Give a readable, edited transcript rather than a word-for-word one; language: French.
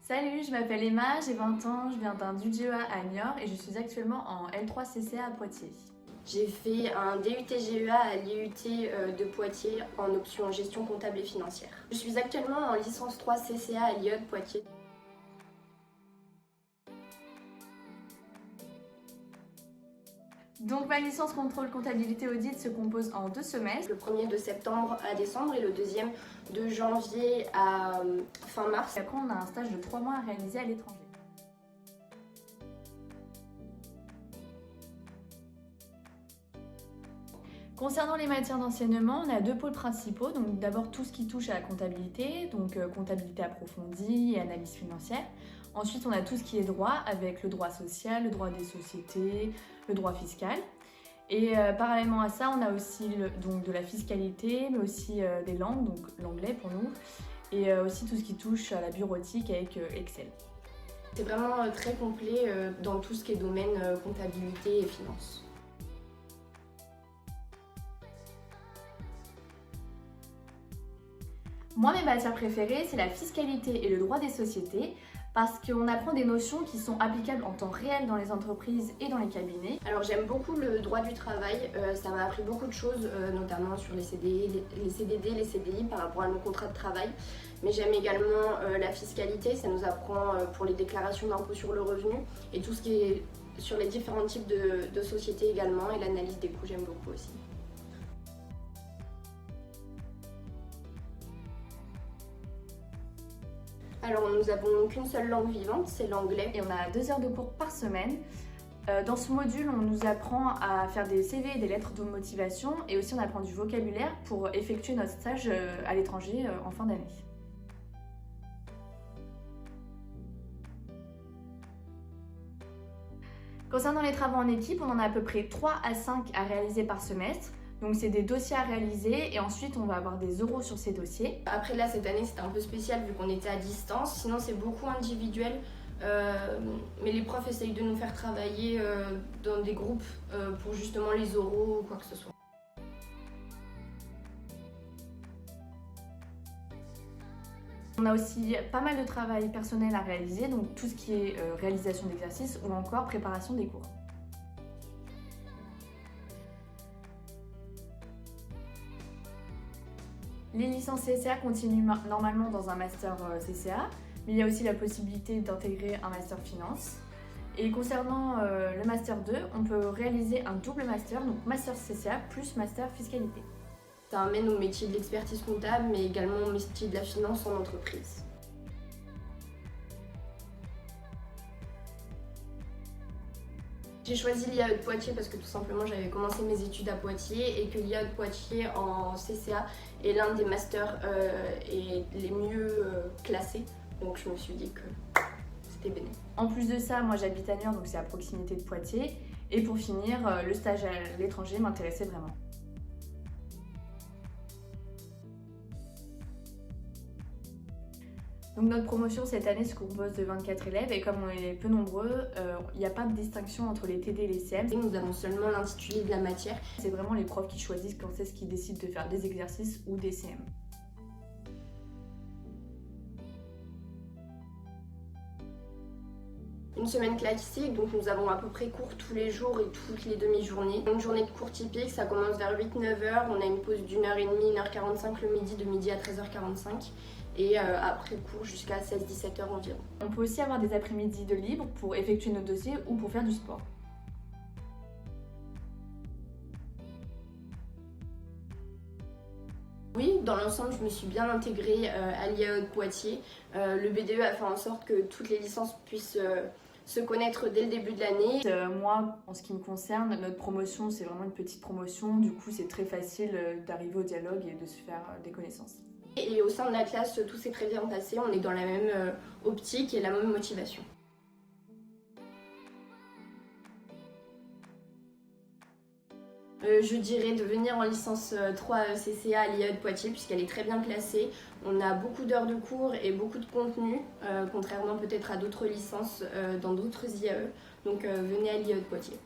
Salut, je m'appelle Emma, j'ai 20 ans, je viens d'un UGEA à Niort et je suis actuellement en L3 CCA à Poitiers. J'ai fait un DUT GEA à l'IUT de Poitiers en option gestion comptable et financière. Je suis actuellement en licence 3 CCA à l'IE de Poitiers. Donc ma licence contrôle comptabilité audit se compose en 2 semestres. Le premier de septembre à décembre et le deuxième de janvier à fin mars. Et après on a un stage de 3 mois à réaliser à l'étranger. Concernant les matières d'enseignement, on a 2 pôles principaux. Donc d'abord tout ce qui touche à la comptabilité, donc comptabilité approfondie et analyse financière. Ensuite on a tout ce qui est droit avec le droit social, le droit des sociétés, le droit fiscal. Et parallèlement à ça, on a aussi donc de la fiscalité, mais aussi des langues, donc l'anglais pour nous, et aussi tout ce qui touche à la bureautique avec Excel. C'est vraiment très complet dans tout ce qui est domaine comptabilité et finance. Moi, mes matières préférées, c'est la fiscalité et le droit des sociétés, parce qu'on apprend des notions qui sont applicables en temps réel dans les entreprises et dans les cabinets. Alors j'aime beaucoup le droit du travail, ça m'a appris beaucoup de choses, notamment sur les CDI, les CDD, les CDI par rapport à nos contrats de travail. Mais j'aime également la fiscalité, ça nous apprend pour les déclarations d'impôt sur le revenu et tout ce qui est sur les différents types de sociétés également, et l'analyse des coûts j'aime beaucoup aussi. Alors nous n'avons qu'une seule langue vivante, c'est l'anglais. Et on a 2 heures de cours par semaine. Dans ce module, on nous apprend à faire des CV et des lettres de motivation, et aussi on apprend du vocabulaire pour effectuer notre stage à l'étranger en fin d'année. Concernant les travaux en équipe, on en a à peu près 3 à 5 à réaliser par semestre. Donc c'est des dossiers à réaliser et ensuite on va avoir des euros sur ces dossiers. Après là, cette année c'était un peu spécial vu qu'on était à distance, sinon c'est beaucoup individuel. Mais les profs essayent de nous faire travailler dans des groupes pour justement les oraux ou quoi que ce soit. On a aussi pas mal de travail personnel à réaliser, donc tout ce qui est réalisation d'exercices ou encore préparation des cours. Les licences CCA continuent normalement dans un master CCA, mais il y a aussi la possibilité d'intégrer un master finance. Et concernant le master 2, on peut réaliser un double master, donc master CCA plus master fiscalité. Ça amène au métier de l'expertise comptable, mais également au métier de la finance en entreprise. J'ai choisi l'IAE de Poitiers parce que tout simplement j'avais commencé mes études à Poitiers et que l'IAE de Poitiers en CCA est l'un des masters et les mieux classés. Donc je me suis dit que c'était béné. En plus de ça, moi j'habite à Niort, donc c'est à proximité de Poitiers. Et pour finir, le stage à l'étranger m'intéressait vraiment. Donc notre promotion cette année se compose de 24 élèves et comme on est peu nombreux, il n'y a pas de distinction entre les TD et les CM. Nous avons seulement l'intitulé de la matière. C'est vraiment les profs qui choisissent quand c'est ce qu'ils décident de faire des exercices ou des CM. Une semaine classique, donc nous avons à peu près cours tous les jours et toutes les demi-journées. Une journée de cours typique, ça commence vers 8-9h, on a une pause d'1h30, 1h45 le midi, de midi à 13h45. Et après cours jusqu'à 16-17h environ. On peut aussi avoir des après-midi de libre pour effectuer nos dossiers ou pour faire du sport. Oui, dans l'ensemble, je me suis bien intégrée à l'IAE de Poitiers. Le BDE a fait en sorte que toutes les licences puissent se connaître dès le début de l'année. Moi, en ce qui me concerne, notre promotion, c'est vraiment une petite promotion. Du coup, c'est très facile d'arriver au dialogue et de se faire des connaissances. Et au sein de la classe, tout s'est très bien passé. On est dans la même optique et la même motivation. Je dirais de venir en licence 3 CCA à l'IAE de Poitiers puisqu'elle est très bien classée. On a beaucoup d'heures de cours et beaucoup de contenu, contrairement peut-être à d'autres licences dans d'autres IAE. Donc venez à l'IAE de Poitiers.